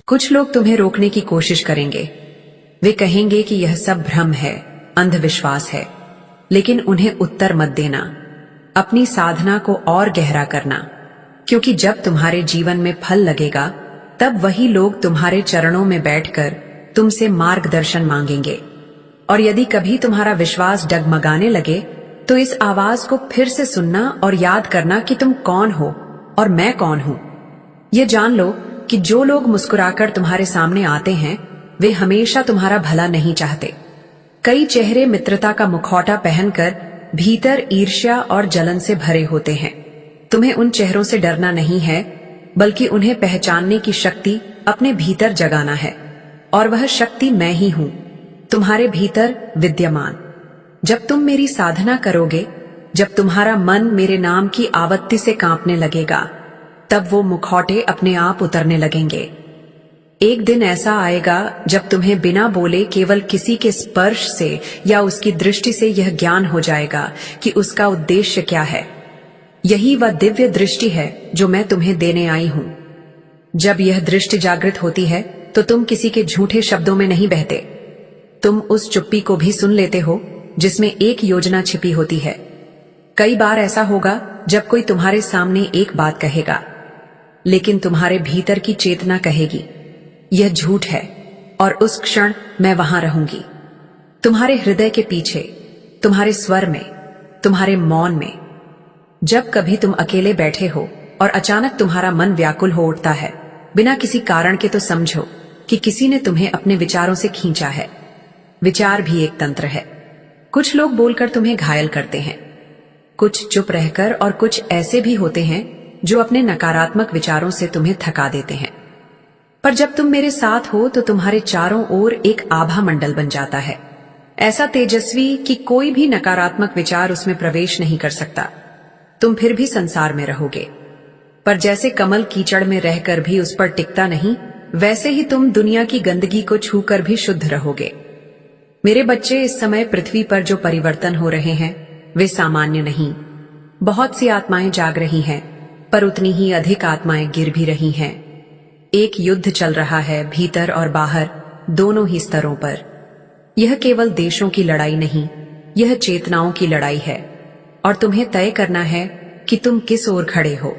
कुछ लोग तुम्हें रोकने की कोशिश करेंगे। वे कहेंगे कि यह सब भ्रम है, अंधविश्वास है, लेकिन उन्हें उत्तर मत देना। अपनी साधना को और गहरा करना, क्योंकि जब तुम्हारे जीवन में फल लगेगा तब वही लोग तुम्हारे चरणों में बैठकर तुमसे मार्गदर्शन मांगेंगे। और यदि कभी तुम्हारा विश्वास डगमगाने लगे तो इस आवाज को फिर से सुनना और याद करना कि तुम कौन हो और मैं कौन हूं। ये जान लो कि जो लोग मुस्कुराकर तुम्हारे सामने आते हैं वे हमेशा तुम्हारा भला नहीं चाहते। कई चेहरे मित्रता का मुखौटा पहनकर भीतर ईर्ष्या और जलन से भरे होते हैं। तुम्हें उन चेहरों से डरना नहीं है, बल्कि उन्हें पहचानने की शक्ति अपने भीतर जगाना है। और वह शक्ति मैं ही हूं, तुम्हारे भीतर विद्यमान। जब तुम मेरी साधना करोगे, जब तुम्हारा मन मेरे नाम की आवत्ति से कांपने लगेगा, तब वो मुखौटे अपने आप उतरने लगेंगे। एक दिन ऐसा आएगा जब तुम्हें बिना बोले केवल किसी के स्पर्श से या उसकी दृष्टि से यह ज्ञान हो जाएगा कि उसका उद्देश्य क्या है। यही वह दिव्य दृष्टि है जो मैं तुम्हें देने आई हूं। जब यह दृष्टि जागृत होती है तो तुम किसी के झूठे शब्दों में नहीं बहते। तुम उस चुप्पी को भी सुन लेते हो जिसमें एक योजना छिपी होती है। कई बार ऐसा होगा जब कोई तुम्हारे सामने एक बात कहेगा, लेकिन तुम्हारे भीतर की चेतना कहेगी यह झूठ है, और उस क्षण मैं वहां रहूंगी, तुम्हारे हृदय के पीछे, तुम्हारे स्वर में, तुम्हारे मौन में। जब कभी तुम अकेले बैठे हो और अचानक तुम्हारा मन व्याकुल हो उठता है बिना किसी कारण के, तो समझो कि किसी ने तुम्हें अपने विचारों से खींचा है। विचार भी एक तंत्र है। कुछ लोग बोलकर तुम्हें घायल करते हैं, कुछ चुप रहकर, और कुछ ऐसे भी होते हैं जो अपने नकारात्मक विचारों से तुम्हें थका देते हैं। पर जब तुम मेरे साथ हो तो तुम्हारे चारों ओर एक आभा मंडल बन जाता है, ऐसा तेजस्वी कि कोई भी नकारात्मक विचार उसमें प्रवेश नहीं कर सकता। तुम फिर भी संसार में रहोगे, पर जैसे कमल कीचड़ में रहकर भी उस पर टिकता नहीं, वैसे ही तुम दुनिया की गंदगी को छूकर भी शुद्ध रहोगे। मेरे बच्चे, इस समय पृथ्वी पर जो परिवर्तन हो रहे हैं वे सामान्य नहीं। बहुत सी आत्माएं जाग रही हैं, पर उतनी ही अधिक आत्माएं गिर भी रही हैं। एक युद्ध चल रहा है, भीतर और बाहर, दोनों ही स्तरों पर। यह केवल देशों की लड़ाई नहीं, यह चेतनाओं की लड़ाई है, और तुम्हें तय करना है कि तुम किस ओर खड़े हो।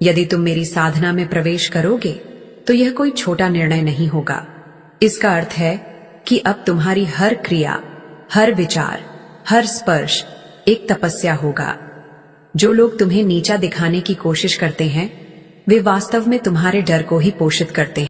यदि तुम मेरी साधना में प्रवेश करोगे तो यह कोई छोटा निर्णय नहीं होगा। इसका अर्थ है कि अब तुम्हारी हर क्रिया, हर विचार, हर स्पर्श एक तपस्या होगा। जो लोग तुम्हें नीचा दिखाने की कोशिश करते हैं वे वास्तव में तुम्हारे डर को ही पोषित करते हैं।